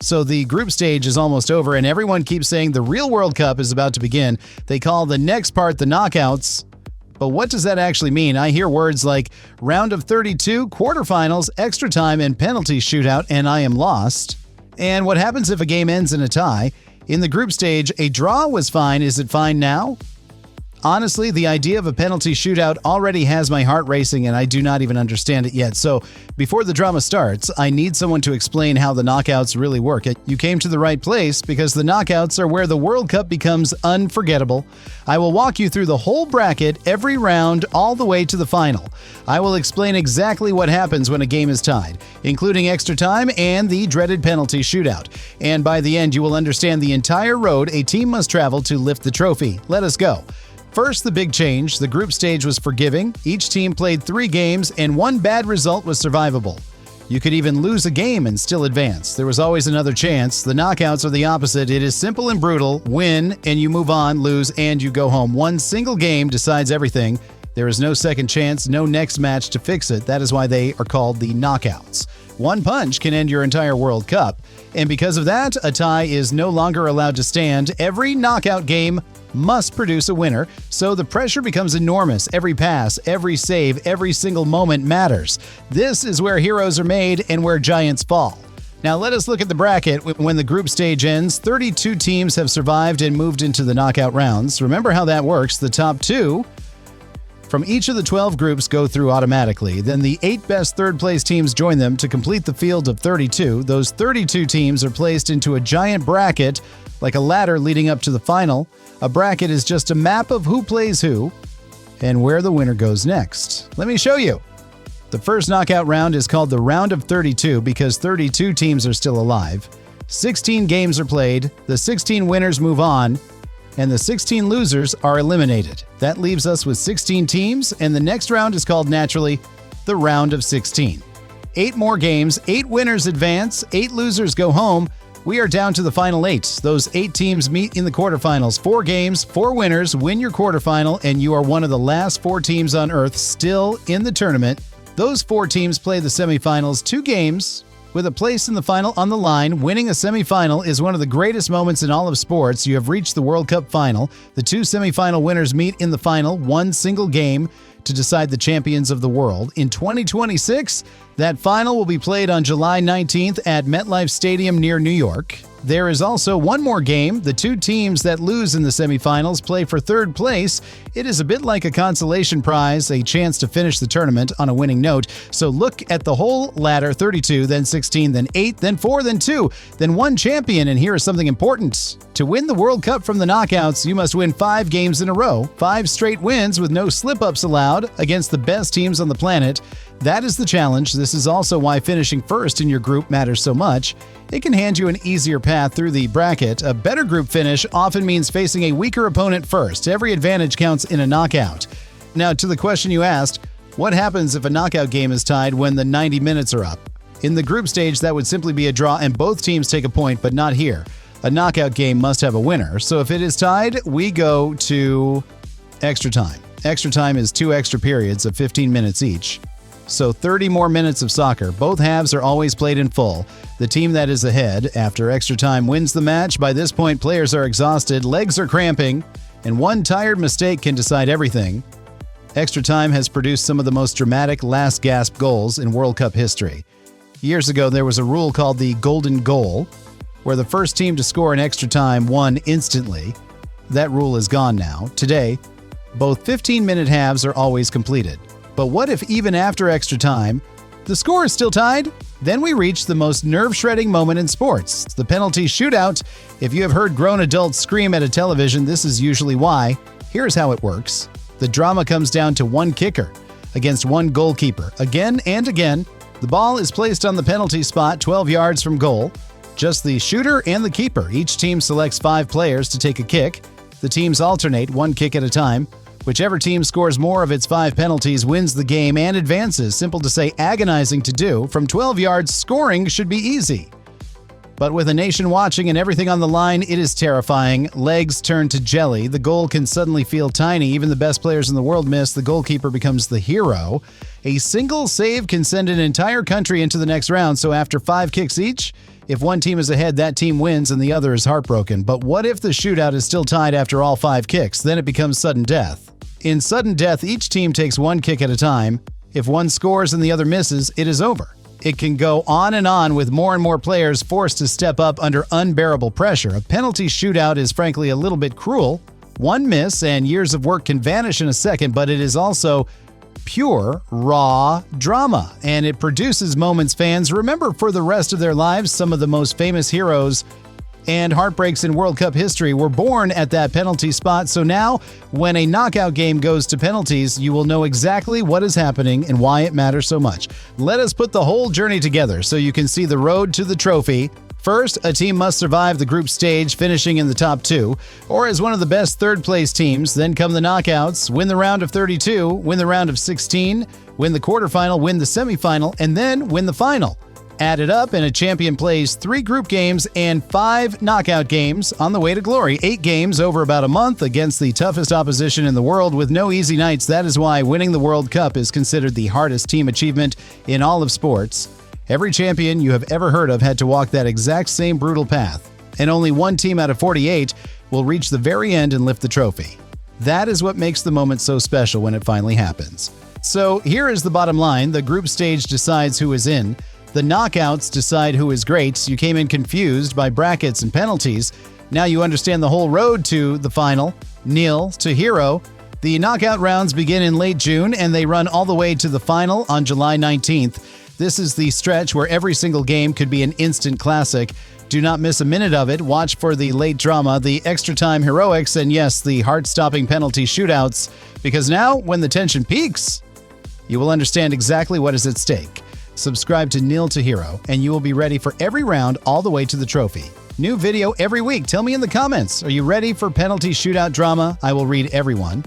So the group stage is almost over, and everyone keeps saying the real World Cup is about to begin. They call the next part the knockouts. But what does that actually mean? I hear words like round of 32, quarterfinals, extra time, and penalty shootout, and I am lost. And what happens if a game ends in a tie? In the group stage, a draw was fine. Is it fine now? Honestly, the idea of a penalty shootout already has my heart racing, and I do not even understand it yet. So before the drama starts, I need someone to explain how the knockouts really work. You came to the right place because the knockouts are where the World Cup becomes unforgettable. I will walk you through the whole bracket, every round, all the way to the final. I will explain exactly what happens when a game is tied, including extra time and the dreaded penalty shootout. And by the end, you will understand the entire road a team must travel to lift the trophy. Let us go. First, the big change. The group stage was forgiving. Each team played 3 games, and one bad result was survivable. You could even lose a game and still advance. There was always another chance. The knockouts are the opposite. It is simple and brutal. Win, and you move on. Lose, and you go home. One single game decides everything. There is no second chance, no next match to fix it. That is why they are called the knockouts. One punch can end your entire World Cup. And because of that, a tie is no longer allowed to stand. Every knockout game must produce a winner, so the pressure becomes enormous. Every pass, every save, every single moment matters. This is where heroes are made and where giants fall. Now let us look at the bracket. When the group stage ends, 32 teams have survived and moved into the knockout rounds. Remember how that works. The top 2 from each of the 12 groups go through automatically. Then the 8 best third-place teams join them to complete the field of 32. Those 32 teams are placed into a giant bracket, like a ladder leading up to the final. A bracket is just a map of who plays who and where the winner goes next. Let me show you. The first knockout round is called the round of 32 because 32 teams are still alive. 16 games are played, the 16 winners move on, and the 16 losers are eliminated. That leaves us with 16 teams, and the next round is called, naturally, the round of 16. 8 more games, 8 winners advance, 8 losers go home. We are down to the final 8. Those 8 teams meet in the quarterfinals. 4 games, 4 winners win your quarterfinal, and you are one of the last 4 teams on Earth still in the tournament. Those 4 teams play the semifinals, 2 games, with a place in the final on the line. Winning a semifinal is one of the greatest moments in all of sports. You have reached the World Cup final. The 2 semifinal winners meet in the final, one single game, to decide the champions of the world. In 2026, that final will be played on July 19th at MetLife Stadium near New York. There is also one more game. The 2 teams that lose in the semifinals play for 3rd place. It is a bit like a consolation prize, a chance to finish the tournament on a winning note. So look at the whole ladder: 32, then 16, then 8, then 4, then 2, then 1 champion. And here is something important. To win the World Cup from the knockouts, you must win 5 games in a row, 5 straight wins with no slip-ups allowed against the best teams on the planet. That is the challenge. This is also why finishing first in your group matters so much. It can hand you an easier path through the bracket. A better group finish often means facing a weaker opponent first. Every advantage counts in a knockout. Now, to the question you asked, what happens if a knockout game is tied when the 90 minutes are up? In the group stage, that would simply be a draw and both teams take a point, but not here. A knockout game must have a winner. So if it is tied, we go to extra time. Extra time is 2 extra periods of 15 minutes each. So 30 more minutes of soccer. Both halves are always played in full. The team that is ahead after extra time wins the match. By this point, players are exhausted, legs are cramping, and one tired mistake can decide everything. Extra time has produced some of the most dramatic last-gasp goals in World Cup history. Years ago, there was a rule called the golden goal, where the first team to score in extra time won instantly. That rule is gone now. Today, both 15-minute halves are always completed. But what if even after extra time, the score is still tied? Then we reach the most nerve-shredding moment in sports, the penalty shootout. If you have heard grown adults scream at a television, this is usually why. Here's how it works. The drama comes down to 1 kicker against 1 goalkeeper. Again and again, the ball is placed on the penalty spot 12 yards from goal. Just the shooter and the keeper. Each team selects 5 players to take a kick. The teams alternate 1 kick at a time. Whichever team scores more of its 5 penalties wins the game and advances. Simple to say, agonizing to do. From 12 yards, scoring should be easy. But with a nation watching and everything on the line, it is terrifying. Legs turn to jelly. The goal can suddenly feel tiny. Even the best players in the world miss. The goalkeeper becomes the hero. A single save can send an entire country into the next round. So after 5 kicks each, if one team is ahead, that team wins and the other is heartbroken. But what if the shootout is still tied after all 5 kicks? Then it becomes sudden death. In sudden death, each team takes 1 kick at a time. If one scores and the other misses, it is over. It can go on and on with more and more players forced to step up under unbearable pressure. A penalty shootout is frankly a little bit cruel. One miss and years of work can vanish in a second, but it is also pure, raw drama, and it produces moments fans remember for the rest of their lives. Some of the most famous heroes and heartbreaks in World Cup history were born at that penalty spot. So now, when a knockout game goes to penalties, you will know exactly what is happening and why it matters so much. Let us put the whole journey together so you can see the road to the trophy. First, a team must survive the group stage, finishing in the top 2, or as one of the best third-place teams. Then come the knockouts, win the round of 32, win the round of 16, win the quarterfinal, win the semifinal, and then win the final. Add it up, and a champion plays 3 group games and 5 knockout games on the way to glory. 8 games over about a month against the toughest opposition in the world with no easy nights. That is why winning the World Cup is considered the hardest team achievement in all of sports. Every champion you have ever heard of had to walk that exact same brutal path, and only one team out of 48 will reach the very end and lift the trophy. That is what makes the moment so special when it finally happens. So here is the bottom line. The group stage decides who is in. The knockouts decide who is great. You came in confused by brackets and penalties. Now you understand the whole road to the final, nil to hero. The knockout rounds begin in late June, and they run all the way to the final on July 19th. This is the stretch where every single game could be an instant classic. Do not miss a minute of it. Watch for the late drama, the extra time heroics, and yes, the heart-stopping penalty shootouts. Because now, when the tension peaks, you will understand exactly what is at stake. Subscribe to Nil to Hero, and you will be ready for every round all the way to the trophy. New video every week. Tell me in the comments, are you ready for penalty shootout drama? I will read everyone.